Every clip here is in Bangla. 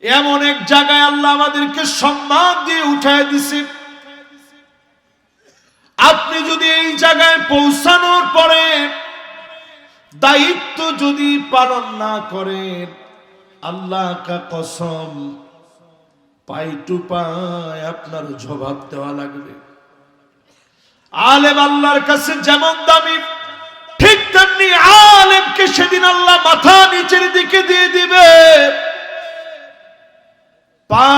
এমন এক জায়গায় আল্লাহ আমাদেরকে সম্মান দিয়ে উঠায় দিছে। আপনি যদি এই জায়গায় পৌঁছানোর পরে দায়িত্ব যদি পালন না করেন, আল্লাহ কা কসম পাই টু পাই আপনার জবাব দেওয়া লাগবে। আলেম আল্লাহর কাছে যেমন দামি, ঠিক তেমনি আলেমকে সেদিন আল্লাহ মাথা নিচের দিকে দিয়ে দিবে, পা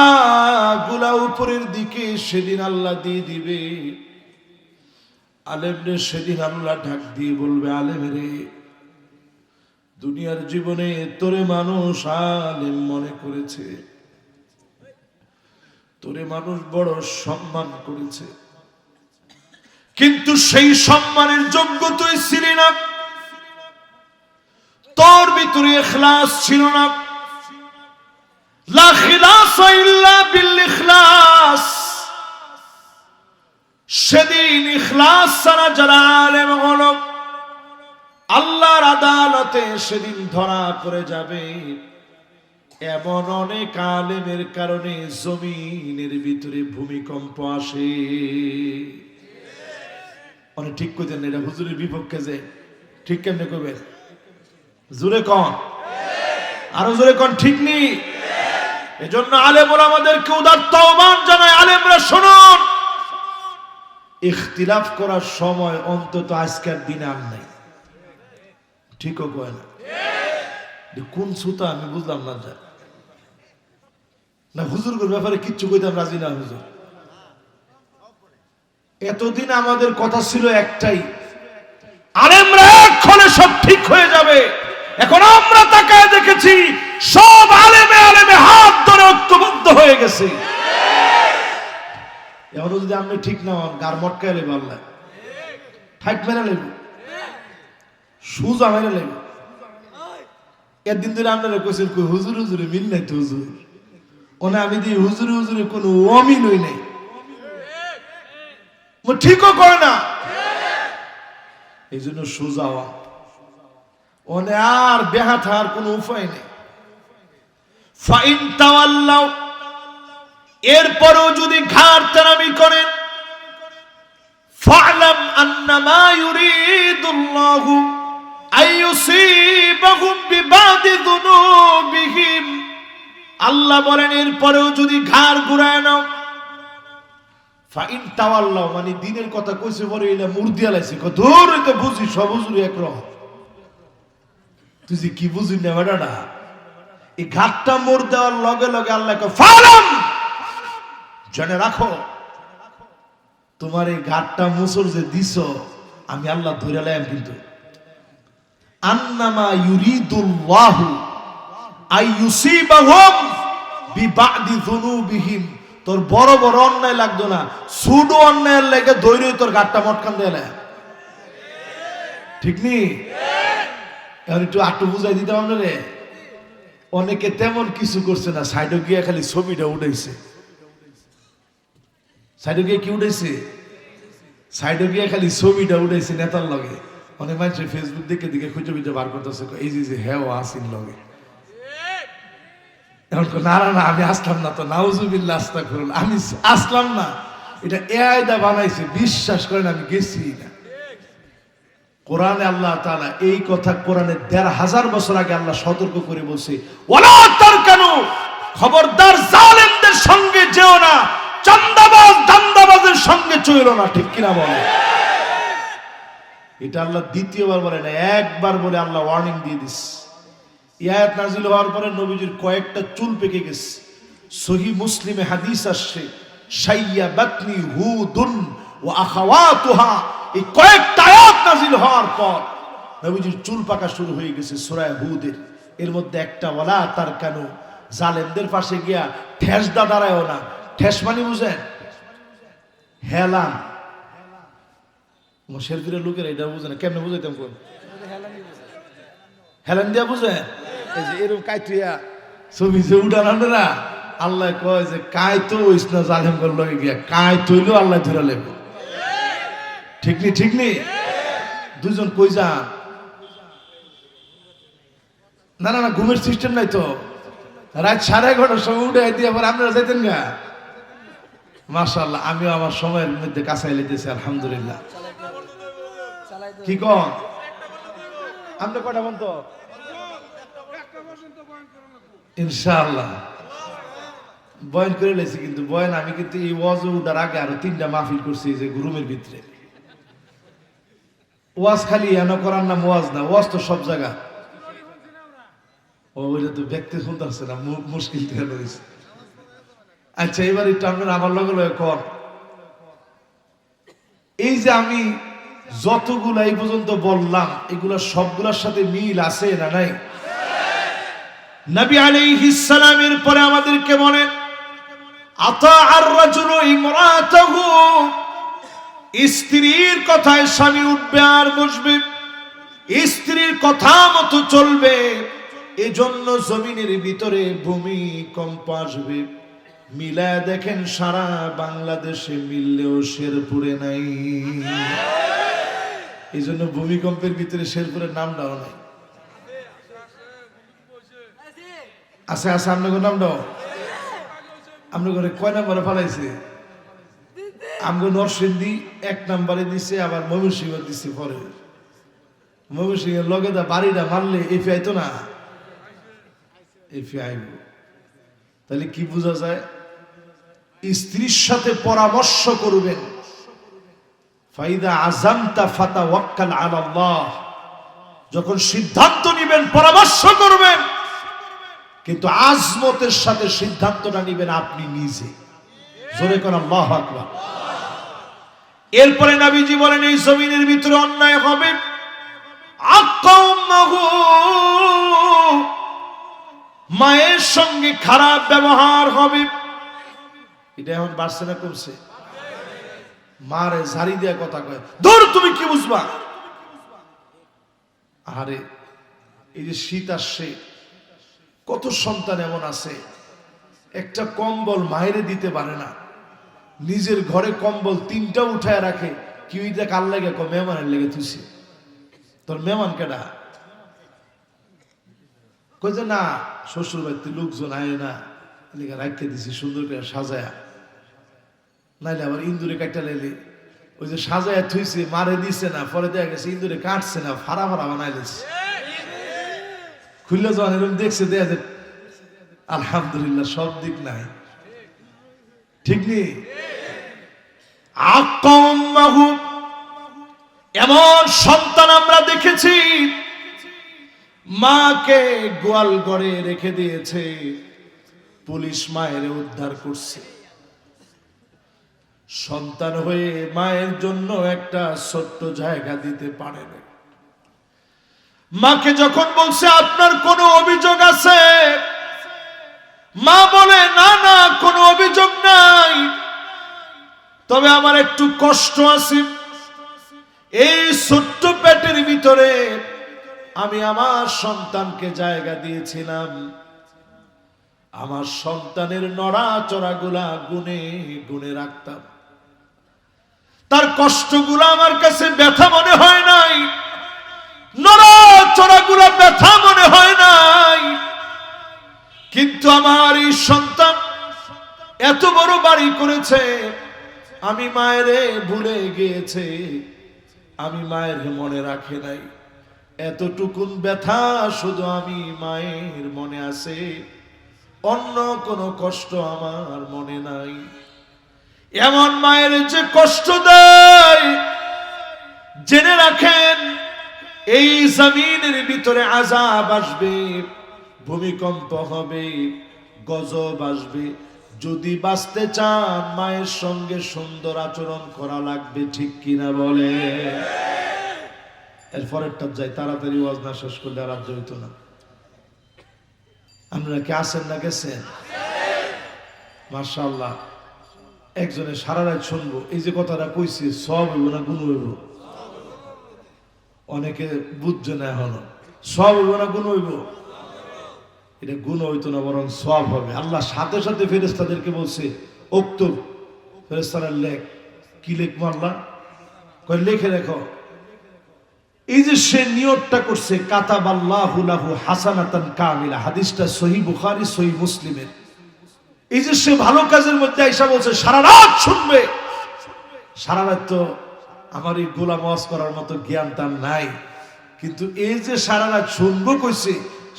গুলা উপরের দিকে সেদিন আল্লাহ দিয়ে দিবে। আলেমরে সেদিন আল্লাহ ডাক দিয়ে বলবে, আলেম রে, দুনিয়ার জীবনে তোরে মানুষ আলেম মনে করেছে, তোরে মানুষ বড় সম্মান করেছে, কিন্তু সেই সম্মানের যোগ্য তুই ছিলি না, তোর ভিতরে ইখলাস ছিল না। লা খিলাসা ইল্লা বিল ইখলাস। সেদিন ইখলাস ছাড়া যারা আলেম হলো আল্লাহর আদালতে সেদিন ধরা পড়ে যাবে। এমন অনেক আলেমের কারণে জমিনের ভিতরে ভূমিকম্প আসে। অনেক ঠিক কইতেন, এটা হুজুরের বিপক্ষে যে ঠিক কেমনে কইবেন? জোরে কন, আরো জোরে কন, ঠিক নেই? এজন্য আলেমরা আমাদেরকে উদাত্ত আহ্বান জানায়, আলেমরা শুনুন, ইখতিলাফ করার সময় অন্তত আজকের দিনে আর নাই। ঠিকও কয় না? কোন সুতা আমি বুঝলাম না। যা না হুজুরের ব্যাপারে কিচ্ছু কইতাম রাজি না হুজুর। এতদিন আমাদের কথা ছিল একটাই, আলেমরা এক্ষণে সব ঠিক হয়ে যাবে। এখন আমরা তাকায় দেখেছি সব আলেমে আলেমে হাত ধরে ঐক্যবদ্ধ হয়ে গেছে। এখন যদি আপনি ঠিক না হন, গার মটকায় লেবে আল্লাহ ঠাইট মেরে লেবে, সুজা মেরে লেবে। একদিন ধরে আপনারা কইছেন কই হুজুর হুজুরে মিল নাই তো হুজুর, ওনে আমি দিই হুজুরে হুজুরে কোনো অমিল হই নাই, ঠিকও করে না। এই জন্য সোজা হওয়া, ওনে আর বেহাথার কোনো উপায় নেই। ফাইন তাওয়াল্লাও, এরপরও যদি ঘাড় তারামি করেন, ফা'লাম আন্নামা ইউরিদুল্লাহু আইয়ুসিবাহুম বিবাদি যুনুবিহিম। আল্লাহ বলেন এরপরেও যদি ঘাড় ঘুরায় নাও, ফাইন তাওয়াল্লাও মানে দিনের কথা কইছে পরে এলা মুরদিয়া লাইছে, ধর তো বুঝি সব হুজুরি একরকম, তুই যে কি বুঝি না বেটাটা। এই ঘাটটা মোর দেওয়ার লগে লগে আল্লাহ ফালাম, জেনে রাখো তোমার এই ঘাটটা মুসর যে দিছ আমি আল্লাহ ধরে লাইম, কিন্তু আন্নামা ইউরিদুল্লাহু আইয়ুসিবাহুম বিবাদি যুনুবিহিম। তোর বড় বড় অন্যায় লাগতো না, ছোট অন্যায়ের লেগে দৈরই তোর ঘাটটা মটকান দেয়। ঠিক নি? এখন একটু আটটু বুঝাই দিতে আপনারে। অনেকে তেমন কিছু করছে না, সাইডে গিয়ে খালি ছবিটা উঠাইছে। সাইডে গিয়ে কি উঠাইছে? সাইডে গিয়ে খালি ছবিটা উঠাইছে নেতার লগে। অনেক মানুষ ফেসবুক দেখে দিকে খুঁজে খুঁজে বার করতেছে, এই যে হ্যাঁ আসিন লগে। এখন না না না আমি আসলাম না, তো নাউজুবিল্লাহ আস্তাগফিরুল্লাহ, আমি আসলাম না, এটা এআইদা বানাইছে, বিশ্বাস করেন আমি গেছি না। কোরআনে আল্লাহ তাআলা এই কথা কোরআনে ১৫০০ বছর আগে আল্লাহ সতর্ক করে বলছে, ওয়ালা তারকানু, খবরদার জালেমদের সঙ্গে যেও না, চাঁদাবাজ দান্দাবাজের সঙ্গে চলো না। ঠিক কিনা বলে? এটা আল্লাহ দ্বিতীয়বার বলে না, একবার বলে আল্লাহ ওয়ার্নিং দিয়ে দিস। এই আয়াত নাযিল হওয়ার পরে নবীজির কয়েকটা চুল পেকে গেছে। সহিহ মুসলিমে হাদিস আসছে, শাইয়াবাতনি হুদুন ওয়া আখাওয়াতুহা। এই কয়েকটা আয়াত নাযিল হওয়ার পর নবীজির চুল পাকা শুরু হয়ে গেছে সূরা হুদের। এর মধ্যে একটা ওয়ালা তারকানু, জালেমদের পাশে গিয়া ঠেস দাঁড়ায়ও না। ঠেস মানে বুঝেন? হেলান। শেরপুরের লোকেরা এটা বুঝে না, কেমনে বুঝাইতাম কোন? হেলান দিয়া বুঝেন? এই যে এরকম কাইতুয়া ছবি যে উঠান না, আল্লাহ কয় যে কাইতো হইস না জালেম করলো গিয়া, কাইতইলেও আল্লাহ ধরে লেবে। ঠিক নি? ঠিক নি? দুজন কই যান? না না না, ঘুমের সিস্টেম নাই তো। রাত 11:30 সময় উঠে দিয়ে আবার আপনারা যাইতেন গা। মাশাআল্লাহ, আমিও আমার সময়ের মধ্যে কাছাই লিতেছি আলহামদুলিল্লাহ। কি কন আপনি কটা বন্ধ? ইনশাআল্লাহ বয়ান করে লেছি, কিন্তু বয়ান আমি কিন্তু এই ওয়াজ উঠার আগে আরো 3টা মাহফিল করছি যে রুমের ভিতরে। ওয়াজ খালি এনে করার নাম ওয়াজ না, ওয়াজ তো সব জায়গা। ওইটা তো ব্যক্তি শুনতে না, মুশকিল থেকে রয়েছে। আচ্ছা এবার একটু আপনার আমার লগে লগে কর, এই যে আমি যতগুলা এই পর্যন্ত বললাম এগুলা সবগুলার সাথে মিল আছে না নাই? নবী আলাইহিস সালামের পরে আমাদেরকে বলেন আতা আর রাজুলু ইমরাতাহু, স্ত্রীর কথায় স্বামী উঠবে আর বসবে, স্ত্রীর কথা মতো চলবে, এজন্য জমিনের ভিতরে ভূমিকম্প আসবে। মিলায় দেখেন সারা বাংলাদেশে মিললেও শেরপুরে নাই। এই জন্য ভূমিকম্পের ভিতরে শেরপুরের নামটাও নাই। আছে আছে আপনার নামটাও আপনার ঘরে কয় নাম্বারে ফালাইছে? আমগো নরসিংদী 1 নম্বরে দিছে, আবার ময়মনসিংহ দিছে পরে। ময়মনসিংহের লগে দা বাড়িটা মারলে এফি আইতো না, এফি আইব। তাহলে কি বোঝা যায়? স্ত্রীর সাথে পরামর্শ করবেন। ফাইদা আযামতা ফাতাওয়াক্কাল আলাল্লাহ, যখন সিদ্ধান্ত নেবেন পরামর্শ করবেন, কিন্তু আজমতের সাথে সিদ্ধান্তটা নেবেন আপনি নিজে। জোরে কোন আল্লাহু আকবার। এরপরে নবীজি বলেন এই জমিনের ভিতরে অন্যায় হবে, আকাউমাহু, মায়ের সঙ্গে খারাপ ব্যবহার হবে। এটা এখন বাড়ছে না কমছে? মারে ঝাড়ি দেয়া কথা কয়, দূর তুমি কি বুঝবা। আরে এই যে শীত আসছে, কত সন্তান এমন আছে একটা কম্বল মায়েরে দিতে পারে না, নিজের ঘরে কম্বল 3টা উঠায় রাখে। কি ওইটা কার লাগে? মেহমানের লেগে তুইছে। তোর মেহমান কেডা? কই যে না শ্বশুর বাড়িতে লোকজন আয় না, লেগে রাখতে দিছি সুন্দর করে সাজায়া, নাইলে আবার ইন্দুরে কাটটা লাইলে। ওই যে সাজায়া থুইছে মারে দিছে না, পরে দেখা গেছে ইন্দুরে কাটছে না, ফাড়া ফাড়া বানাইলেছে। খুললে যখন এরকম দেখছে দেখা যায় আলহামদুলিল্লাহ সব দিক নাই, ঠিক নেই। আকাউমাহু, এমন সন্তান আমরা দেখেছি মাকে গোয়াল ঘরে রেখে দিয়েছে, পুলিশ মায়ের উদ্ধার করছে। সন্তান হয়ে মায়ের জন্য একটা ছোট্ট জায়গা দিতে পারে না। মাকে যখন বলছে আপনার কোনো অভিযোগ আছে, মা বলে না না কোনো অভিযোগ নাই, তবে আমার একটু কষ্ট আছে। এই ছোট্ট পেটের ভিতরে আমি আমার সন্তানকে জায়গা দিয়েছিলাম, আমার সন্তানের নড়াচড়াগুলা গুনে গুনে রাখতাম, তার কষ্টগুলো আমার কাছে ব্যথা মনে হয় নাই, নড়াচড়াগুলা ব্যথা মনে হয় নাই। কিন্তু আমার এই সন্তান এত বড় বাড়ি করেছে, আমি মায়েরে ভুলে গিয়েছে, আমি মায়ের মনে রাখে নাই। এতটুকুন ব্যথা শুধু আমি মায়ের মনে আছে, অন্য কোনো কষ্ট আমার মনে নাই। এমন মায়ের যে কষ্ট দেয়, জেনে রাখেন এই জমিনের ভিতরে আযাব আসবে, ভূমিকম্প হবে, গজব আসবে। যদি বাঁচতে চান মায়ের সঙ্গে সুন্দর আচরণ করা লাগবে, ঠিক কিনা বলে? এরপরেরটা যাই, তাড়াতাড়ি ওয়াজ না শেষ করলে আর রাজ্য হইতো না। আপনারা কি আছেন না গেছেন? মাশাআল্লাহ, একজনে সারা রাত শুনবো। এই যে কথাটা কইছি সব হইব না গুণ হইব? অনেকে বুঝছে না এখনো। সব হইব না গুণ হইব? এটা গুণ হইতো না, বরং সব হবে। আল্লাহ সাথে সাথে ফেরেশতাদেরকে বলছে উক্তুব, ফেরেশতারা লেখ। কি লিখবো আল্লাহ? কয় লিখে রেখো। এই যে সে নিয়তটা করছে, কাতাবাল্লাহু লাহু হাসানাতান কামিলা, হাদিসটা সহিহ বুখারী সহিহ মুসলিমের। এই যে সে ভালো কাজের মধ্যে আইসা বলছে সারা রাত শুনবে, সারা রাত তো আমার এই গোলাম ওয়াজ করার মতো জ্ঞান তার নাই, কিন্তু এই যে সারা রাত শুনবো কইছে,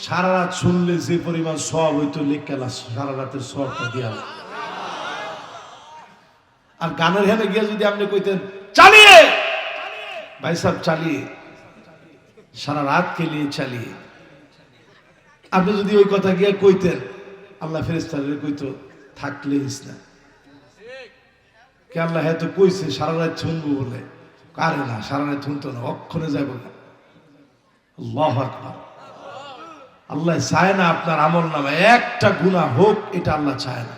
সারা রাত শুনলে যে পরিমাণ সওয়াব হইতো লেখা সারা রাতের সওয়াবটা দিয়া। আর গানের হেনে গিয়া যদি আপনি কইতেন চালিয়ে ভাই সাহেব চালিয়ে, সারা রাত কে লিয়ে চালিয়ে, আপনি যদি ওই কথা গিয়া কইতেন, আল্লাহ ফেরেশতাদের কইতো থাকলে হিস না কে, আল্লাহ হয়তো কইছে সারা রাত শুনবো বলে, কারে না সারা রাত শুনতো না, অক্ষণে যাবো না। আল্লাহু আকবার। আল্লাহ চায় না আপনার আমল নামা একটা গুনাহ হোক, এটা আল্লাহ চায় না।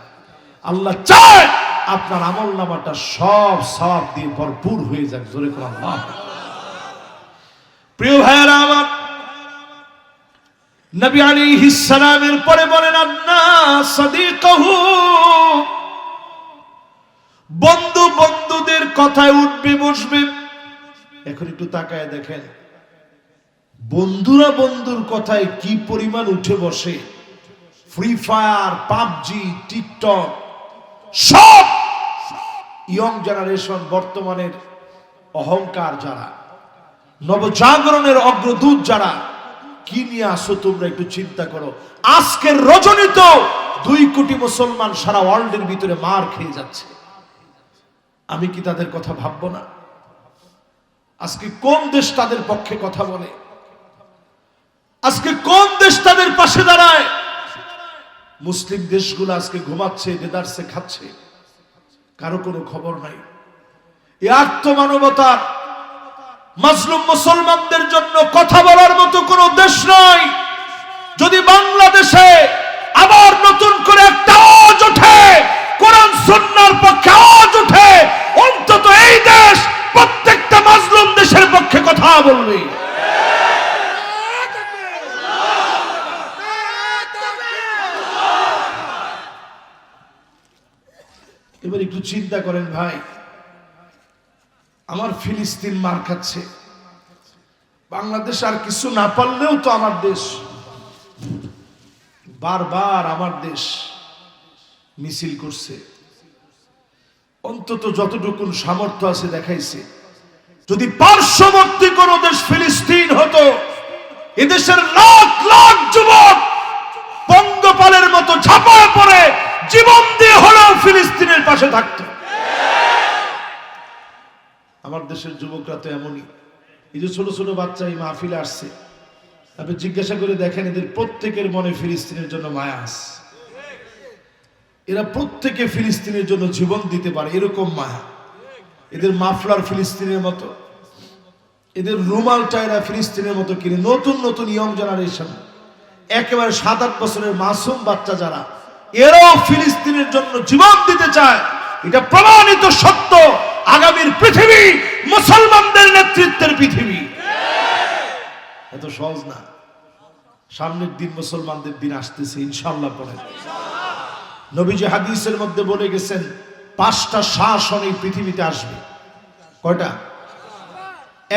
আল্লাহ চায় আপনার আমল নামাটা সব সওয়াব দিয়ে ভরপুর হয়ে যাক। জোরে করে আল্লাহ। প্রিয় ভাইয়েরা আমার, নবী আলাইহিস সালামের পরে বলেন আন্নাস সাদিকাহু, বন্ধু বন্ধুদের কথায় উঠবে বসবে। এখন একটু তাকায় দেখেন, বন্ধুরা বন্ধুর কথায় কি পরিমাণ উঠে বসে। ফ্রি ফায়ার, পাবজি, টিকটক, সব ইয়ং জেনারেশন, বর্তমানের অহংকার যারা, নবজাগরণের অগ্রদূত যারা, কি নিয়ে আসো তোমরা একটু চিন্তা করো। আজকের রজনী তো 2 কোটি মুসলমান সারা ওয়ার্ল্ডের ভিতরে মার খেয়ে যাচ্ছে। আমি কি তাদের কথা ভাববো না? আজকে কোন দেশ তাদের পক্ষে কথা বলে? আজকে কোন দেশ তাদের পাশে দাঁড়ায়? মুসলিম দেশগুলো আজকে ঘুমাচ্ছে, দেদারসে খাচ্ছে, কারো কোনো খবর নাই। এই আত্মমানবতার মাজলুম মুসলমানদের জন্য কথা বলার মতো কোনো দেশ নয়। যদি বাংলাদেশে আবার নতুন করে একটা আওয়াজ ওঠে, কোরআন সুন্নাহর পক্ষে আওয়াজ ওঠে, অন্তত এই দেশ প্রত্যেকটা মাজলুম দেশের পক্ষে কথা বলবে। এবার একটু চিন্তা করেন ভাই, আমার ফিলিস্তিন মার খাচ্ছে, বাংলাদেশ আর কিছু না পারলেও তো আমার দেশ, বারবার আমার দেশ মিছিল করছে, অন্তত যতটুকু সামর্থ্য আছে দেখাইছে। যদি পার্শ্ববর্তী কোন দেশ ফিলিস্তিন হতো, এদেশের লাখ লাখ যুবক পঙ্গপালের মতো ঝাঁপায় পড়ে জীবন দিয়ে হলেও ফিলিস্তিনের পাশে থাকতো। আমার দেশের যুবকরা তো এমনই। এই যে ছোট ছোট বাচ্চা এই মাহফিলে আসছে, আপনি জিজ্ঞাসা করে দেখেন, এদের প্রত্যেকের মনে ফিলিস্তিনের জন্য মায়া আছে। এরা প্রত্যেকে ফিলিস্তিনের জন্য জীবন দিতে পারে, এরকম মায়া। এদের মাফলার ফিলিস্তিনের মতো, এদের রুমালটা এরা ফিলিস্তিনের মতো কিনে। নতুন নতুন ইয়ং জেনারেশন, একেবারে 7-8 বছরের মাসুম বাচ্চা যারা, এরাও ফিলিস্তিনের জন্য জীবন দিতে চায়। এটা প্রমাণিত সত্য। আগামীর পৃথিবী মুসলমানদের নেতৃত্বের পৃথিবী। এত সহজ না। সামনের দিন মুসলমানদের দিন আসতেছে ইনশাআল্লাহ। পড়েন, নবীজি হাদিসের মধ্যে বলে গেছেন 5টা শাসন এই পৃথিবীতে আসবে। কয়টা?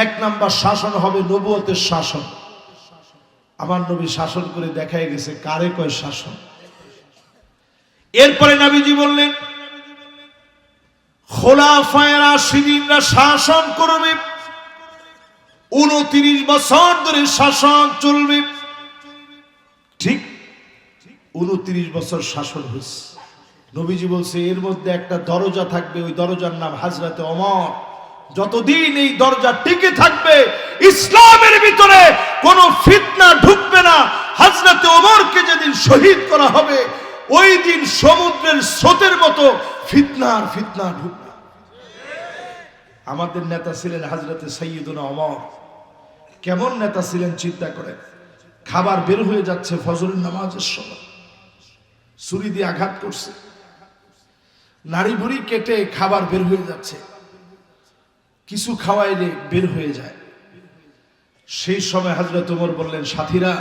1 নাম্বার শাসন হবে নবুয়তের শাসন। আমার নবী শাসন করে দেখায় গেছে কারে কয় শাসন। এরপরে নবীজি বললেন খোলাফায়ে রাশিদিনরা শাসন করবে, 29 বছর ধরে শাসন চলবে। ঠিক 29 বছর শাসন হয়েছে। নবীজি বলছে এর মধ্যে একটা দরজা থাকবে, ওই দরজার নাম হযরতে ওমর। যতদিন এই দরজা টিকে থাকবে, ইসলামের ভিতরে কোনো ফিতনা ঢুকবে না। হযরতে ওমরকে যেদিন শহীদ করা হবে, ওই দিন সমুদ্রের স্রোতের মতো ফিতনা আর ফিতনা ঢুকবে। আমাদের নেতা ছিলেন হযরতে সাইয়্যিদুনা ওমর। কেমন নেতা ছিলেন চিন্তা করেন। খাবার বের হয়ে যাচ্ছে ফজরের নামাজের সময়, ছুরি দিয়ে আঘাত করছে, নাড়ি ভুড়ি কেটে খাবার বের হয়ে যাচ্ছে, কিছু খাওয়াইলে বের হয়ে যায়। সেই সময় হযরত ওমর বললেন, সাথীরা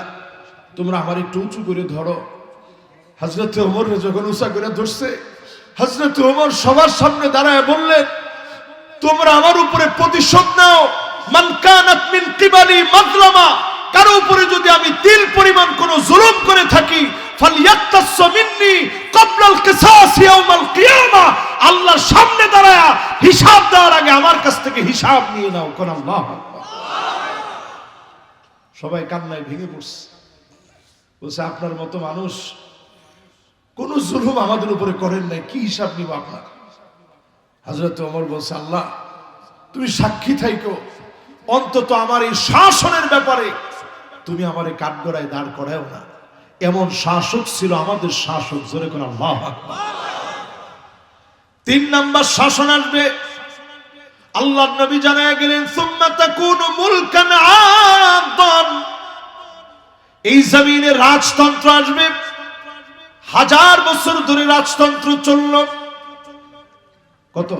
তোমরা আমার একটু উঁচু করে ধরো। হযরত ওমর যখন উঁচা করে ধরছে, হযরত ওমর সবার সামনে দাঁড়ায় বললেন, তোমরা আমার উপরে প্রতিশোধ নাও, মান কানাত মিন কিবালি মাজলামা, কারো উপরে যদি আমি তিল পরিমাণ কোন জুলুম করে থাকি, ফালইয়াক্তাস মিন্নি ক্বাবলাল কিসাস ইয়াউমাল কিয়ামা, আল্লাহর সামনে দাঁড়ায়া হিসাব দেওয়ার আগে আমার কাছ থেকে হিসাব নিয়ে নাও। কোন আল্লাহু আকবার। সবাই কান্নায় ভেঙে পড়ছে, বলছে আপনার মতো মানুষ কোন জুলুম আমাদের উপরে করেন নাই, কি হিসাব নিব আপনার? হযরত ওমর বলছে, আল্লাহ তুমি সাক্ষী থাইকো, অন্তত আমার এই শাসনের ব্যাপারে তুমি আমারে কাঠগড়ায় দাঁড় করাও না। এমন শাসক ছিল আমাদের শাসক। জোরে কোন আল্লাহু আকবার। 3 নাম্বার শাসন আসবে, আল্লাহর নবী জানায় গেলেন, সুম্মা তাকুনু মুলকান আদান, এই জমিনে রাজতন্ত্র আসবে। 1000 বছর ধরে রাজতন্ত্র চলল। কত?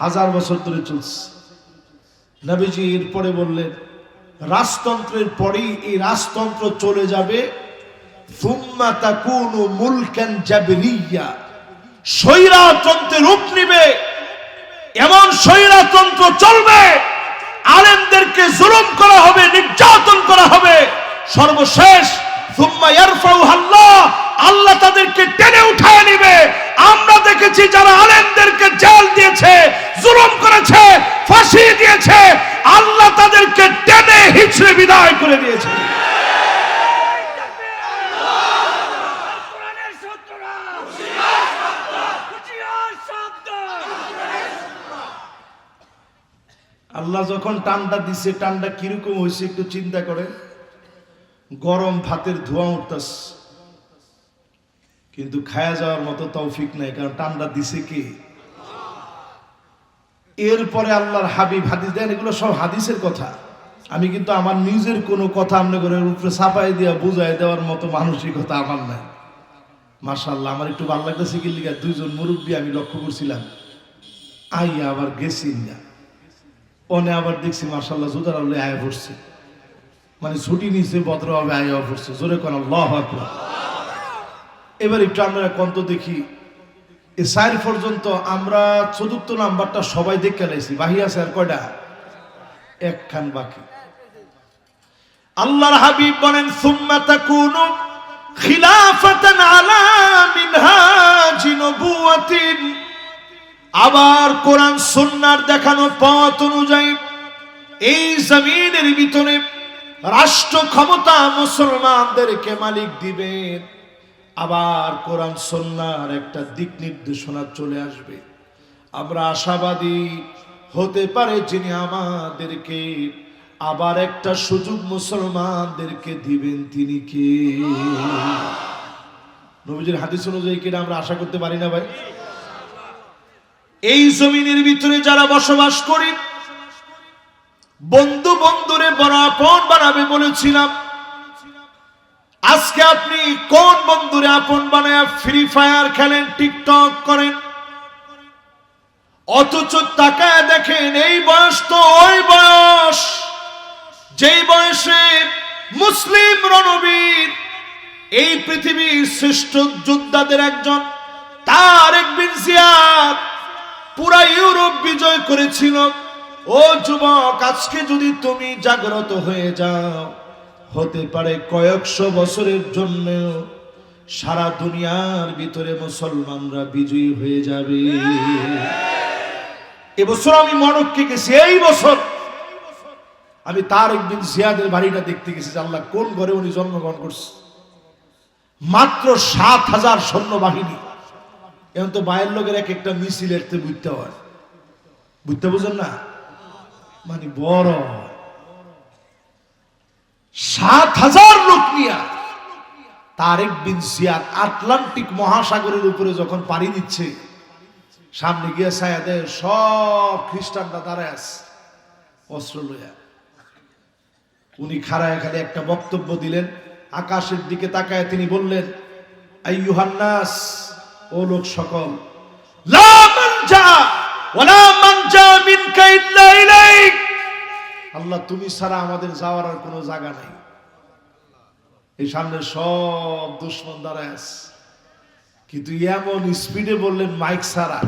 1000 বছর ধরে চলছে। নবীজি এরপরে বললেন, রাজতন্ত্রের পরেই এই রাজতন্ত্র চলে যাবে সুম্মা তাকুনু মুলকান জাবরিয়া, স্বৈরতন্ত্রের রূপ নিবে। এমন স্বৈরতন্ত্র চলবে, আলেমদেরকে জুলুম করা হবে, নির্যাতন করা হবে। সর্বশেষ সুম্মা ইয়ারফাউহা আল্লাহ, আল্লাহ তাদেরকে টেনে উঠায় নিবে। আমরা দেখেছি যারা আলেমদেরকে জেল দিয়েছে, জুলুম করেছে, ফাঁসি দিয়েছে, আল্লাহ তাদেরকে টেনে হিচড়ে বিদায় করে দিয়েছে। আল্লাহ যখন টান্ডা দিছে, টান্ডা কিরকম হয়েছে একটু চিন্তা করে। গরম ভাতের ধোঁয়া উঠতেছে, কিন্তু খায়া যাওয়ার মতো তৌফিক নাই, কারণ টান্ডা দিছে কে? এরপরে আল্লাহর হাবিব হাদিস দেন, এগুলো সব হাদিসের কথা। আমি কিন্তু আমার নিজের কোনো কথা আপনাদের উপরে ছাপাই দিয়া বুঝাই দেওয়ার মতো মানসিকতা আমার নাই। মাশাআল্লাহ, আমার একটু ভালো লাগতেছে কি লিগা, 2 জন মুরব্বী আমি লক্ষ্য করছিলাম, আইয়া আবার গেছি না, ওনে আবার দেখছি মাশাআল্লাহ জুতার আল্লাহ আয়া পড়ছে, মানে ছুটি নিছে ভদ্রভাবে আয়া পড়ছে। জোরে কোন আল্লাহু আকবার। এবার একটু আমরা কন্ত দেখি, এই 4 পর্যন্ত আমরা 4র্থ নাম্বারটা সবাই দেখে লাইছি, বাহি আছে আর কয়টা? একখান বাকি। আল্লাহর হাবিব বলেন, সুম্মা তাকুনু খিলাফাতান আলা মিনহাজি নবুওয়াতিন, আবার কোরআন সুন্নাহর দেখানো পথ অনুযায়ী এই জমিনের ভিতরে রাষ্ট্র ক্ষমতা মুসলমানদেরকে মালিক দিবেন। আবার কোরআন সুন্নাহর একটা দিক নির্দেশনা চলে আসবে। আমরা আশাবাদী হতে পারে যিনি আমাদেরকে আবার একটা সুযোগ মুসলমানদেরকে দিবেন, তিনি কে? নবীজির হাদিস অনুযায়ী কিনা আমরা আশা করতে পারি না ভাই? এই জমিনের ভিতরে যারা বসবাস করি, বন্ধু বন্ধুরে বড় আপন বানাবে বলেছিলাম। আজকে আপনি কোন বন্ধুরে আপন বানায় ফ্রি ফায়ার খেলেন, টিকটক করেন, অথচ তাকায় দেখেন এই বয়স তো ওই বয়স যেই বয়সে মুসলিম রণবীর, এই পৃথিবীর শ্রেষ্ঠ যোদ্ধাদের একজন তারেক বিন জিয়াদ পুরা ইউরোপ বিজয় করেছিল। ও যুবক, আজকে যদি তুমি জাগ্রত হয়ে যাও, হতে পারে কয়েকশো বছরের জন্য সারা দুনিয়ার ভিতরে মুসলমানরা বিজয়ী হয়ে যাবে। এবছর আমি মরক্কো গেছি, এই বছর আমি তারেক বিন জিয়াদের বাড়িটা দেখতে গেছি। আল্লাহ কোন ঘরে উনি জন্মগ্রহণ করছে। মাত্র 7000 সৈন্যবাহিনী। এখন তো বাইরের লোকের এক একটা মিছিল এরতে বুঝতে হয়, বুঝতে বুঝেন না, মানে বড় 7000 লোক নিয়ে তারেক বিন জিয়াদ আটলান্টিক মহাসাগরের উপরে যখন পাড়ি দিচ্ছে, সামনে গিয়ে ছায়া দেয় সব খ্রিস্টানরা দাঁড়ায় আছে অস্ত্র লইয়া। উনি খাড়ায় খালি একটা বক্তব্য দিলেন, আকাশের দিকে তাকায় তিনি বললেন, আইয়ুহান নাস, ও লোক সকল, লা মানজা ওয়ালা মানজা মিনকা ইল্লা ইলাইক, আল্লাহ তুমি ছাড়া আমাদের যাওয়ার আর কোনো জায়গা নাই। এই সামনে সব দুশমন দাঁড়ায় আছে, কিন্তু এমন স্পিডে বললেন মাইক ছাড়া,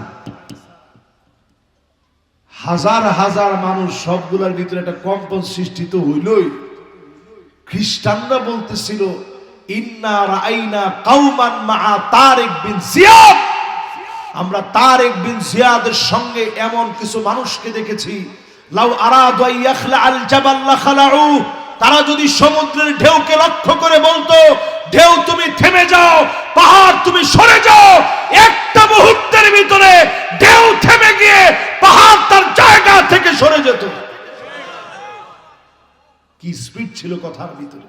হাজার হাজার মানুষ, সবগুলোর ভিতরে একটা কম্পন সৃষ্টি তো হইলই। খ্রিস্টানরা বলতেছিল ইন্না রাআইনা কাওমান মাআ তারিক বিন জিয়াদ, আমরা তারিক বিন জিয়াদের সঙ্গে এমন কিছু মানুষকে দেখেছি, লাউ আরাদু আন ইয়াখলা আল জাবাল লাখালাউ, তারা যদি সমুদ্রের ঢেউকে লক্ষ্য করে বলতো ঢেউ তুমি থেমে যাও, পাহাড় তুমি সরে যাও, একটা মুহূর্তের ভিতরে ঢেউ থেমে গিয়ে পাহাড় তার জায়গা থেকে সরে যেত। কি স্পিড ছিল কথার ভিতরে।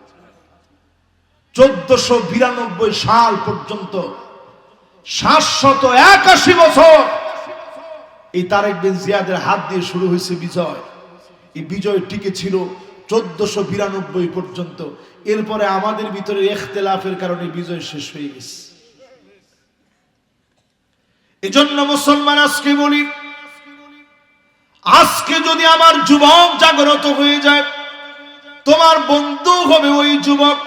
1492 সাল পর্যন্ত 781 বছর এই তারেক বিন জিয়াদের হাত দিয়ে শুরু হয়েছে বিজয়। এই বিজয় টিকে ছিল 1492 পর্যন্ত। এরপরে আমাদের ভিতরে ইখতিলাফের কারণে বিজয় শেষ হয়ে গেছে। এজন্য মুসলমান আজকে বলি, আজকে যদি আমার যুবক জাগ্রত হয়ে যায়, তোমার বন্ধু হবে ওই যুবক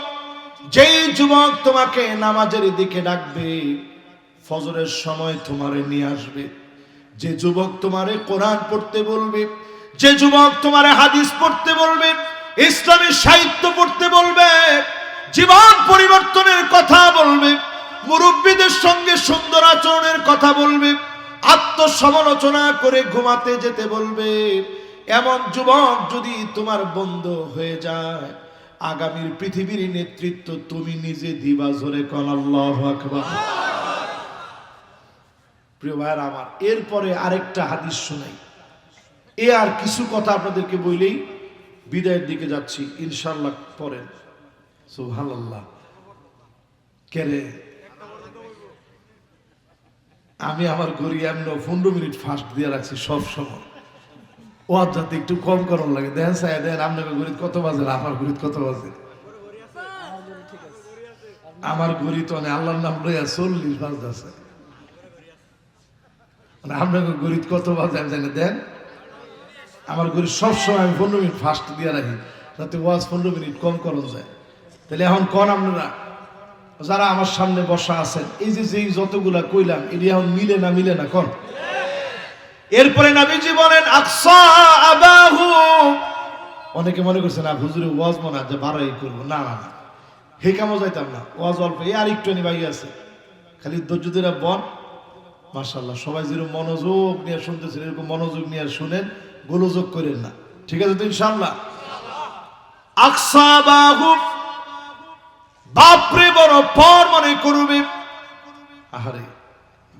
যেই যুবক তোমাকে নামাজের দিকে ডাকবে, ফজরের সময় তোমারে নিয়ে আসবে, যে যুবক তোমারে কোরআন পড়তে বলবে, যে যুবক তোমারে হাদিস পড়তে বলবে, ইসলামী সাহিত্য পড়তে বলবে, জীবন পরিবর্তনের কথা বলবে, মুরব্বীদের সঙ্গে সুন্দর আচরণের কথা বলবে, আত্মসমালোচনা করে ঘুমাতে যেতে বলবে, এমন যুবক যদি তোমার বন্ধু হয়ে যায়, আগামীর পৃথিবীর নেতৃত্ব তুমি নিজে দিবা। জোরে কোন আল্লাহু আকবার। প্রিয় ভাইরা আমার, এরপরে আরেকটা হাদিস শোনাই, আর কিছু কথা আপনাদেরকে বইলেই বিদায়ের দিকে যাচ্ছি ইনশাআল্লাহ। পড়েন সুবহানাল্লাহ। কেরে আমি আমার ঘড়ি এমন 15 মিনিট ফাস্ট দিয়ে রাখছি সব সময়। ও যাতে একটু কম করার লাগে। দেখেন সাহেব, দেখেন আপনার ঘড়ি কত বাজে, আমার ঘড়ি কত বাজে। আমার ঘড়ি তো আল্লাহর নাম লইয়া 40 বাজতেছে। আপনার ঘড়ি কত বাজে আমি জানি। দেন আমার ঘড়ি সবসময় আমি 15 মিনিট ফাস্ট দিয়ে রাখি, যাতে ওয়াজ 15 মিনিট কম করা যায়। তাহলে এখন কন আপনারা যারা আমার সামনে বসা আছেন, এই যে যতগুলা কইলাম এটি এখন মিলে না কন। এরপরে নবীজি বলেন আকসা আবাহু। অনেকে মনে করছে না হুজুরে ওয়াজ মনে হয় যে বাড়াই করবো, না না না, হে কামও যাইতাম না, ওয়াজ অল্প, এই আর একটু বাকি আছে, খালি ধৈর্য ধরে বন। মাশাআল্লাহ, সবাই যেরকম মনোযোগ নিয়ে শুনতেছেন এরকম মনোযোগ নিয়ে শুনেন, গোলযোগ করেন না, ঠিক আছে তো ইনশাআল্লাহ। আকসা আবাহু, বাপরে বড় পর মনে করবে। আহারে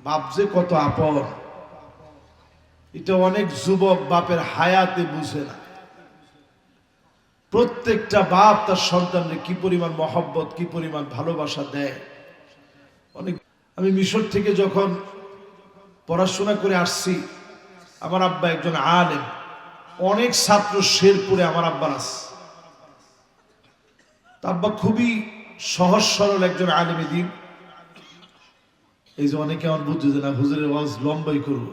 বাপ যে কত আপন, এটা অনেক যুবক বাপের হায়াতে বুঝে না। প্রত্যেকটা বাপ তার সন্তানকে কি পরিমাণ মহব্বত, কি পরিমাণ ভালোবাসা দেয়। অনেক আমি মিশর থেকে যখন পড়াশোনা করে আসছি, আমার আব্বা একজন আলেম, অনেক ছাত্র শেরপুরে আমার আব্বার আছে। আব্বা খুবই সহজ সরল একজন আলেমে দিন। এই যে অনেকে আমার বুঝছে যে না হুজুরের ওয়াজ লম্বাই করবো,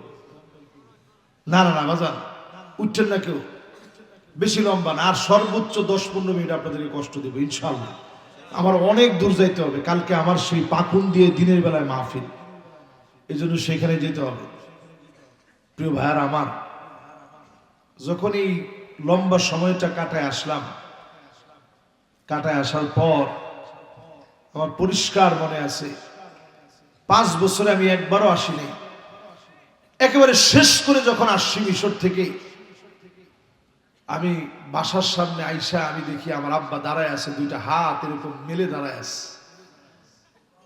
না না না বাজান, উঠছেন না কেউ, বেশি লম্বা না, আর সর্বোচ্চ 10-15 মিনিট আপনাদেরকে কষ্ট দেব ইনশাআল্লাহ। আমার অনেক দূর যাইতে হবে, কালকে আমার সেই পাকুন দিয়ে দিনের বেলায় মাহফিল, এই জন্য সেখানে যেতে হবে। প্রিয় ভাইয়ার আমার, যখন এই লম্বা সময়টা কাটায় আসলাম, কাটায় আসার পর আমার পরিষ্কার মনে আছে 5 বছরে আমি একবারও আসিনি। একেবারে শেষ করে যখন আসছি মিশর থেকে, আমি বাসার সামনে আইসা আমি দেখি আমার আব্বা দাঁড়ায় আছে, দুইটা হাত এরকম মেলে দাঁড়ায় আছে।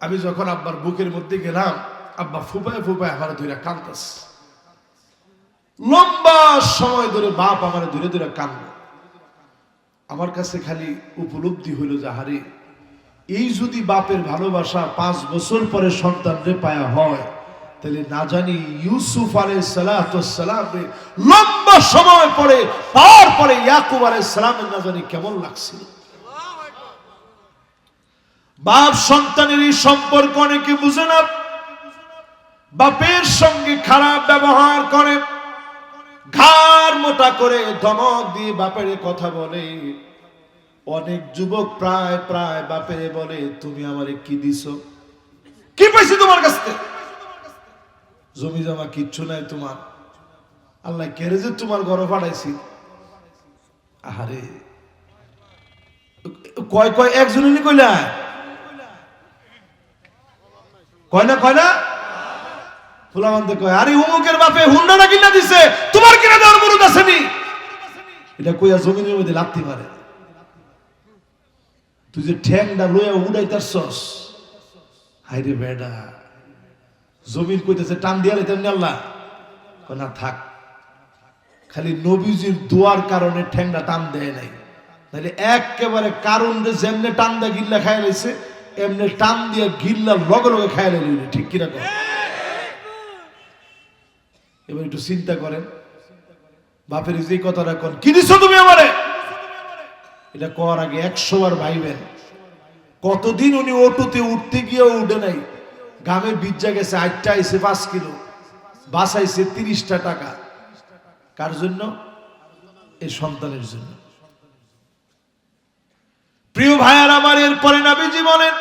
আমি যখন আব্বার বুকের মধ্যে গেলাম, আব্বা ফুপায় ফুপায় আমার ধরে কাঁদতেছে। লম্বা সময় ধরে বাপ আমার ধরে ধরে কাঁদল। আমার কাছে খালি উপলব্ধি হইল যে হারে, এই যদি বাপের ভালোবাসা 5 বছর পরে সন্তানরে পায়া হয়, তাহলে না জানি ইউসুফ আলাইহিস সালাম লম্বা সময় পরে পাওয়ার পরে ইয়াকুব আলাইহিস সালামের না জানি কেমন লাগছিল। বাপ সন্তানের এই সম্পর্ক অনেকে বুঝে না, বাপের সঙ্গে খারাপ ব্যবহার করে, ঘাড় মোটা করে ধমক দিয়ে বাপের কথা বলে। অনেক যুবক প্রায় প্রায় বাপের বলে তুমি আমারে কি দিছো, কি পাইছি তোমার কাছ থেকে, জমি জমা কিচ্ছু নাই তোমার, আল্লাহ কেড়ে যে তোমার ঘরে পাঠাইছি। আহারে কয় কয় একজনই কইলা কয় না ফুলামানতে কয় আরে উমুকের বাপে হুন্ডাটা কিনা দিছে, তোমার কিনা দেওয়ার মুরুদ আসেনি। এটা কইয়া জমিনের মধ্যে লাথি মারে। তুই যে ঠ্যাংটা লইয়া উড়াইতারছস, হাইরে বেডা, জমিন কইতেছে টান দিয়া লাইতাম আল্লাহ না থাক, খালি নবীজির দোয়ার কারণে ঠ্যাংটা টান দেয় নাই, তাহলে একেবারে কারণ যেমনে টান দিয়ে গিল্লা খাই লাইছে এমনি টান দিয়ে গিল্লা লগে লগে খাই লাইল। ঠিক কিনা কর? এবার একটু চিন্তা করেন, বাপের যে কথাটা কন কি দিছো তুমি আমারে, এটা কর আগে 100 বার ভাইবেন। কতদিন উনি অটোতে উঠতে গিয়েও উঠে নাই, গামে বিজ্জা গেছে, 8টা আইছে 5 কিলো, বাসাইছে 30টা টাকা। কার জন্য? এই সন্তানের জন্য। প্রিয় ভাইয়ার আমার, এরপরে নবীজি বলেন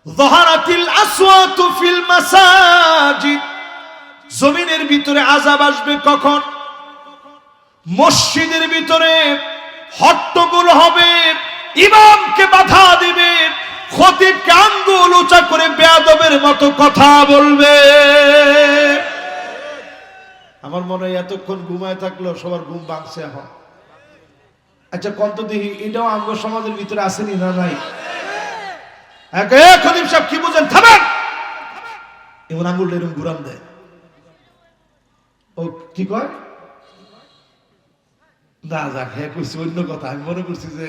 যাহারাতিল আসওয়াতু ফিল মাসাজিদ, জমিনের ভিতরে আযাব আসবে কখন? মসজিদের ভিতরে হট্টগোল হবে, ইমামকে বাধা দিবে, খতিবকে আঙ্গুল উঁচা করে বেয়াদবের মতো কথা বলবে। আমার মনে হয় এতক্ষণ ঘুমায় থাকলো সবার ঘুম ভাঙছে এখন। আচ্ছা কন্ত দেখি, এটাও আঙ্গ সমাজের ভিতরে আসেনি না নাই? খতিব সাহেব কি বুঝেন, থামেন, এমন আঙ্গুলটা এরকম ঘুরান দেয়। ও কি কয় না, যাক হ্যাঁ কইছে অন্য কথা। আমি মনে করছি যে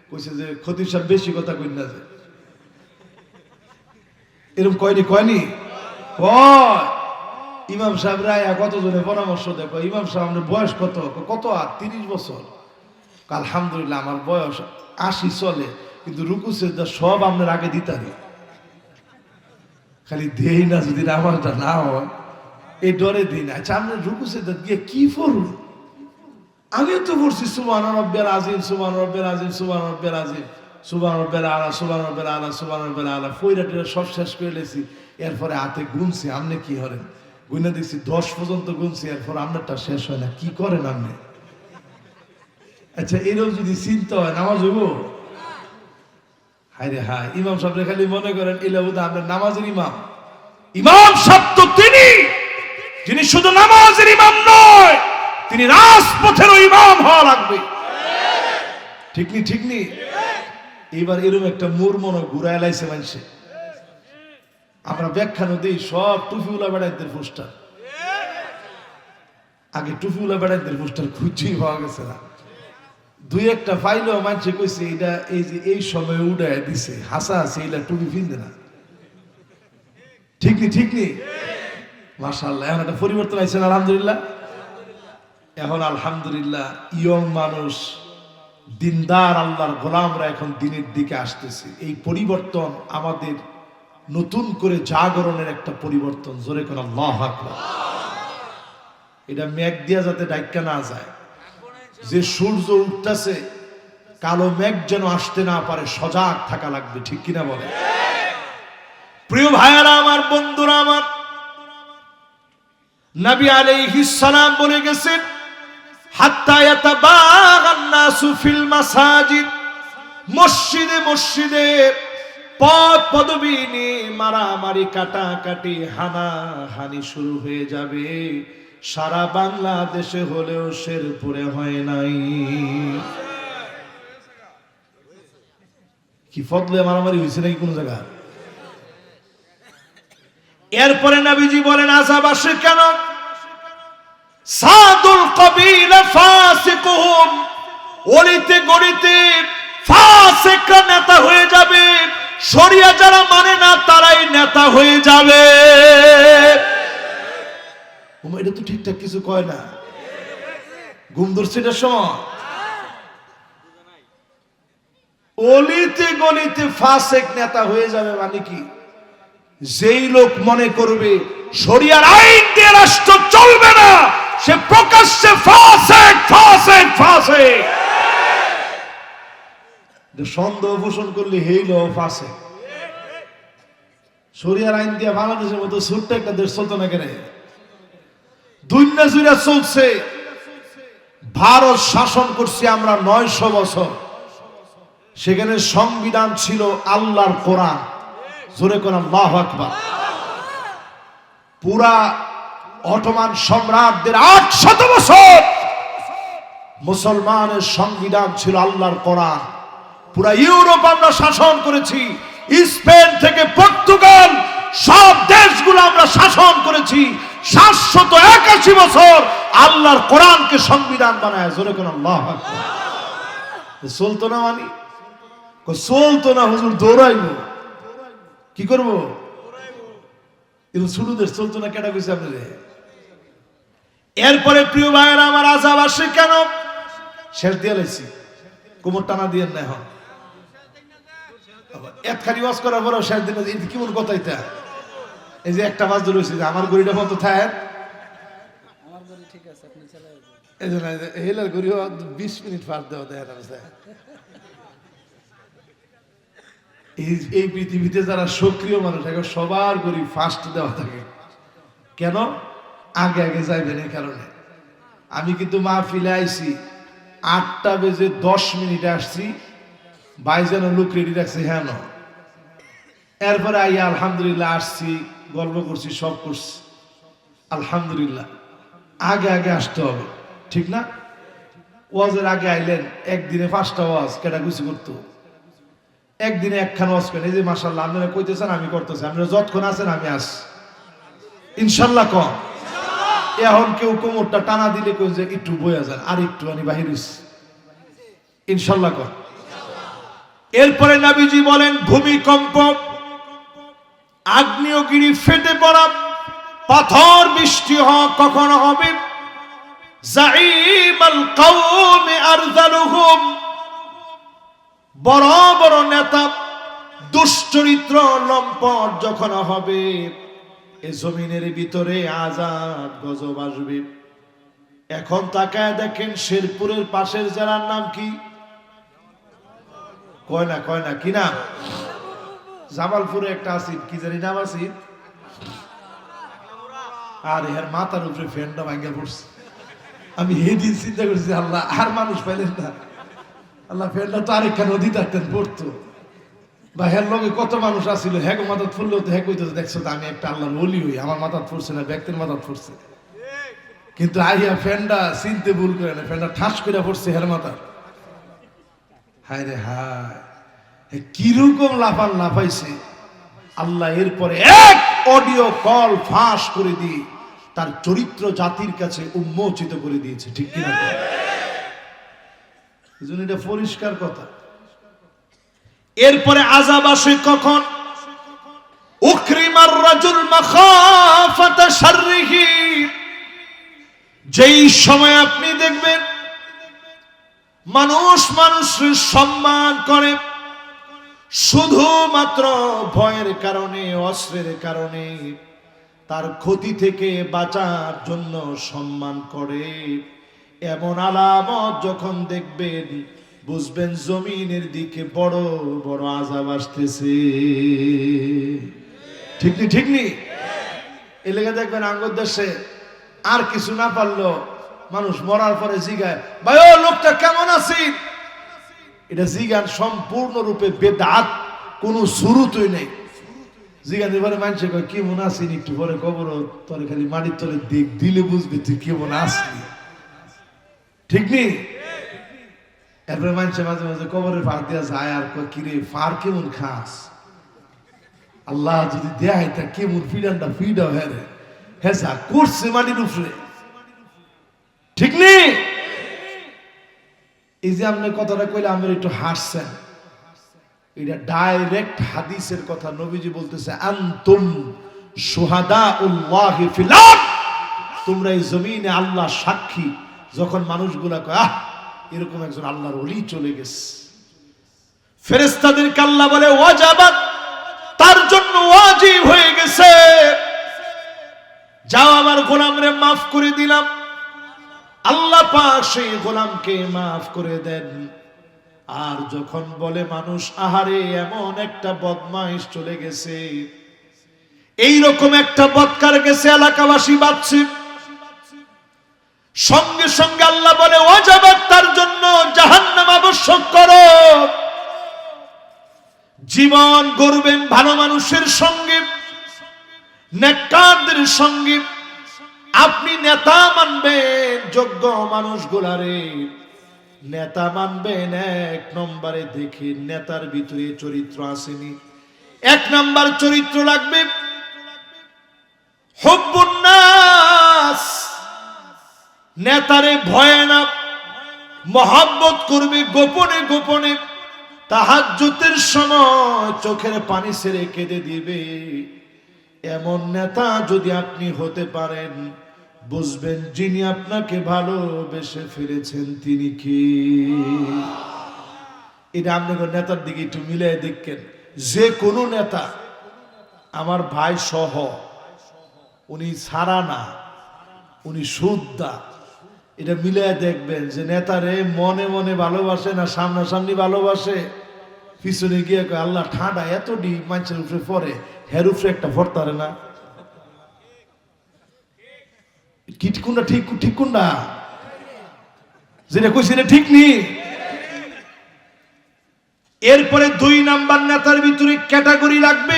কইছে যে খতিব সাহেব বেশি কথা কই না, যে এরকম কয়নি ইমাম সাহেব রায় কতজনের পরামর্শ দেখো, ইমাম সাহেব আপনার বয়স কত? কত? আর 30 বছর। আলহামদুলিল্লাহ আমার বয়স 80 চলে, কিন্তু রুকু সেজদা সব আপনার আগে দিতারি, খালি দেই না যদি আমারটা না হয় এই ডরে দিই না। আচ্ছা আপনার রুকু সেজদা দিয়ে কি পড়ুন? আমিও তো পড়ছি সুবহান রাব্বিয়াল আযীম, সুবহান রাব্বিয়াল আযীম, সুবহান রাব্বিয়াল আযীম, সুবহান রাব্বিয়াল আলা, সুবহান রাব্বিয়াল আলা, সুবহান রাব্বিয়াল আলা, ফইরাটা সব শেষ করে লেছি। এরপরে হাতে গুনছি, আপনি কি করেন? গুনে দেখছি 10 পর্যন্ত গুনছি, এরপর আপনারটা শেষ হয় না। কি করেন আপনি? আচ্ছা এরও যদি চিন্তা হয় নামাজ হইব? হায় রে হায়, ইমাম সাহেব খালি মনে করেন এলা বোধ আপনার নামাজের ইমাম। ইমাম সাহেব তো যিনি শুধু নামাজের ইমাম নয়, তিনি রাজপথেরও ইমাম হওয়া লাগবে। ঠিক নি? এবার এরকম একটা মোর মনে ঘুরায় লাইছে মানুষে। আমরা ব্যাখ্যা নদী সব টুফিউলা বেড়াইদের পোস্টার, আগে টুফিউলা বেড়াইদের পোস্টার খুঁজেই পাওয়া গেছে না। 2-1টা ফাইলেও মানুষে কইছে এটা এই যে এই সময় উড়ায় দিছে, হাসা আছে এইটা টুপি ফিনতে না। ঠিক নি? মাশাআল্লাহ, এখন একটা পরিবর্তন আইছে আলহামদুলিল্লাহ। এখন আলহামদুলিল্লাহ ইয়ং মানুষ, দিনদার আল্লাহর গোলামরা এখন দিনের দিকে আসতেছে। এই পরিবর্তন আমাদের নতুন করে জাগরণের একটা পরিবর্তন। জোরে কোন আল্লাহু আকবার। এটা মেঘ দিয়া যাতে ডাইক্কা না যায়, যে সূর্য উঠতেছে কালো মেঘ যেন আসতে না পারে, সজাগ থাকা লাগবে। ঠিক কিনা বলে? প্রিয় ভাইয়ারা আমার, বন্ধুরা আমার, নবী আলাইহিস সালাম বলে গেছেন হাত্তা ইয়াতাবাগান নাসু ফিল মাসাজিদ, মসজিদে পথ পদবী নিয়ে মারামারি, কাটাকাটি, হানাহানি শুরু হয়ে যাবে। সারা বাংলাদেশে হলেও শেরপুরে হয় নাই। কি ফদলে মারামারি হয়েছে নাকি কোন জায়গা? এরপরে নবীজি বলেন আযাব আসে কেন? সাদুল কবিলা ফাসিকুহুম, অলিতে গলিতে ফাসিকরা নেতা হয়ে যাবে, শরিয়া যারা মানে না তারাই নেতা হয়ে যাবে। এটা তো ঠিকঠাক কিছু কয় না, ঘুম ধরছে এটার সময়। অলিতে গলিতে ফাসিক নেতা হয়ে যাবে মানে কি? যেই লোক মনে করবে শরিয়ার আইন দিয়ে রাষ্ট্র চলবে না, সে প্রকাশ্যে ফাসিক। সন্দেহ পোষণ করলে হেইল ফাসিক। শরিয়ার আইন দিয়ে বাংলাদেশের মতো ছোট্ট একটা দেশ চলতো না কেন? 2 জুইরা জুইরা চলছে। ভারত শাসন করছি আমরা 900 বছর, সেখানে সংবিধান ছিল আল্লাহর কোরআন। জোরে কোন আল্লাহু আকবার। পুরা অটোমান সম্রাটদের 800 বছর মুসলমানের সংবিধান ছিল আল্লাহর কোরআন। পুরা ইউরোপ আমরা শাসন করেছি, স্পেন থেকে পর্তুগাল সব দেশগুলো আমরা শাসন করেছি। 781 বছর আল্লাহর কোরআনকে সংবিধান বানায়। জোরে কোন আল্লাহু আকবার। চলতো না মানি? চলতো না হুজুর, দৌড়াইবো। কি করবো? ছোটদের চলতো না, কেটা কইছে আপনাদের? এরপরে প্রিয় ভাইয়েরা আমার, আযাব আসে কেন? শেষ দিয়ে লাইছি, কোমর টানা দিয়ে না। এখন একখানি ওয়াজ করার পরেও শেষ দিন কেমন কথা এটা? এই যে একটা বাজ রয়েছে, আমার গড়িটা মতো থাকে, এই জন্য হেলার গড়ি 20 মিনিট পার দেওয়া দেয় না। এই পৃথিবীতে যারা সক্রিয় মানুষ সবার গড়ি ফাস্ট দেওয়া থাকে। কেন? আগে আগে যাইবেন এই কারণে। আমি কিন্তু মাহফিলে আইছি 8টা বেজে 10 মিনিটে আসছি, ভাইজান লোক রেডি রাখছে। হ্যাঁ, এরপরে আইয়া আলহামদুলিল্লাহ আসছি, গল্প করছি, সব করছি আলহামদুলিল্লাহ। আগে আগে আসতে হবে, ঠিক না? ওয়াজের আগে আইলেন, একদিনে 5টা ওয়াজ কেটা গুছি করতো, একদিনে একখান ওয়াজ করেন। এই যে মাশাআল্লাহ আপনারা কইতেছেন, আমি করতেছি। আপনারা যতক্ষণ আছেন আমি আস ইনশাল্লাহ। কম এখন কেউ কোমরটা টানা দিলে কই যে একটু বইয়া যান, আর একটু আমি বাহির হইছি ইনশাল্লাহ। কম এরপরে নবীজি বলেন, ভূমিকম্প, আগ্নেয়গিরি ফেটে পড়া, পাথর বৃষ্টি কখন হবে? জাইমাল কওমি আরযালুহুম, বড় বড় নেতা দুশ্চরিত্র লম্পট যখন হবে, এই জমিনের ভিতরে আযাব গজব আসবে। এখন তাকায় দেখেন, শেরপুরের পাশের জেলার নাম কি? কয় না কি নাম? জামালপুরে একটা আসিফ, কি জানি নাম আসিফ। আর এর মাথার উপরে ফ্যানটা ভাঙ্গা পড়ছে। আমি সেদিন চিন্তা করছি, আল্লাহ আর মানুষ পাইলেন না, আল্লাহ ফ্যানটা তো আরেকটা নদী থাকতেন পড়তো, বা হের লগে কত মানুষ আসছিল, হ্যাঁ মাথাত ফুললেও তো হ্যাঁ কইতেছে, দেখছো তো আমি একটা আল্লাহর ওলি হই, আমার মাথাত ফুরছে না, ব্যক্তির মাথাত ফুরছে। কিন্তু আইয়া ফ্যানটা চিনতে ভুল করে না, ফ্যানটা ঠাস করে পড়ছে হের মাথা। হায় রে হায়, কিরকম লাফাইছে আল্লাহ। এরপরে এক অডিও কল ফাঁস করে দিয়ে তার চরিত্র জাতির কাছে উন্মোচিত করে দিয়েছে, ঠিক কিনা? এজন্য এটা পরিষ্কার কথা। এরপরে আযাব আসে কখন? উকরিমার রাজুল মাখাফাতা শাররিহি, যেই সময় আপনি দেখবেন মানুষ মানুষের সম্মান করে শুধুমাত্র ভয়ের কারণে, অস্ত্রের কারণে, তার ক্ষতি থেকে বাঁচার জন্য সম্মান করে, এমন আলামত যখন দেখবেন, বুঝবেন জমিনের দিকে বড় বড় আযাব আসতেছে। ঠিক নি? এই লেগে দেখবেন আঙ্গুর দেশে আর কিছু না পারলো মানুষ মরার পরে জিগায়, ভাই ও লোকটা কেমন আছে? এটা জিগান সম্পূর্ণরূপে বেদাত, কোনো শুরুতই নেই। জিগানের পরে মানুষ কয় কেমন আছেন, একটু পরে কবর তোর খালি মাটির তলে দিলে বুঝবি তুই কেমন আসলি, ঠিক নেই? এরপরে মানুষের মাঝে মাঝে কবরের ফার দিয়া যায় আর কয় কিরে ফার কেমন খাস, আল্লাহ যদি দেয় তা কেমন ফিডানটা ফিডাও হ্যাঁ করছে মাটির উপরে, ঠিক নেই? এই যে আপনি কথাটা কইলে আমরা একটু হাসছেন, এটা ডাইরেক্ট হাদিসের কথা। নবীজি বলতেছে, আনতুম শুহাদাউল্লাহি ফিল আরদ, তোমরা এই জমিনে আল্লাহ সাক্ষী। যখন মানুষগুলা কয় আহ এরকম একজন আল্লাহর ওলি চলে গেছে, ফেরেশতাদেরকে আল্লাহ বলে ওয়াজাবাত, তার জন্য ওয়াজিব হয়ে গেছে, যাও আমার গোলামরে মাফ করে দিলাম। আল্লাহ পাক সেই গোলামকে মাফ করে দেন। আর যখন বলে মানুষ আহারে এমন একটা বদমাইশ চলে গেছে, এইরকম একটা বদকার গেছে, এলাকাবাসী বাঁচছে, সঙ্গে সঙ্গে আল্লাহ বলে ওয়াজাবাত, তার জন্য জাহান্নাম আবশ্যক করো। জীবন গড়বেন ভালো মানুষের সঙ্গে, নেককারদের সঙ্গে। আপনি নেতা মানবেন যোগ্য মানুষগুলারে, নেতা মানবেন। এক নম্বরে দেখে নেতার ভিতরে চরিত্র আসেনি। এক নাম্বার চরিত্র লাগবে হুব্বুন নাস, নেতারে ভয় না, মহব্বত করবে গোপনে গোপনে। তাহাজ্জুদের সময় চোখের পানি ছেড়ে কেঁদে দিবে। এমন নেতা যদি আপনি হতে পারেন, বুঝবেন যিনি আপনাকে ভালোবেসে ফেলেছেন তিনি কি। এটা আপনাকে নেতার দিকে একটু মিলাই দেখেন। যে কোনো নেতা, আমার ভাই সহ, উনি ছাড়া না, উনি শুদ্ধা, এটা মিলাই দেখবেন যে নেতারে মনে মনে ভালোবাসে না সামনাসামনি ভালোবাসে। পিছনে গিয়ে কয় আল্লাহ ঠান্ডা এত ডি মানুষের উপরে পরে, হের উপরে একটা ভরতারে না। কি কোনটা ঠিক, ঠিক কোনটা? যেটা কইছি এটা ঠিক নি। এরপরে 2 নাম্বার নেতার ভিতরে ক্যাটাগরি লাগবে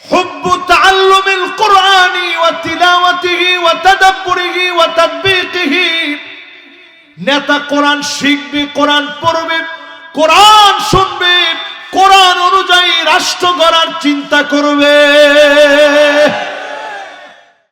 হুব্বু তাআল্লুমিল কুরআনি ওয়া তিলাওয়াতিহি ওয়া তাদাব্বুরিহি ওয়া তাতবিকিহি। নেতা কোরআন শিখবে, কোরআন পড়বে, কোরআন শুনবে, কোরআন অনুযায়ী রাষ্ট্র গড়ার চিন্তা করবে।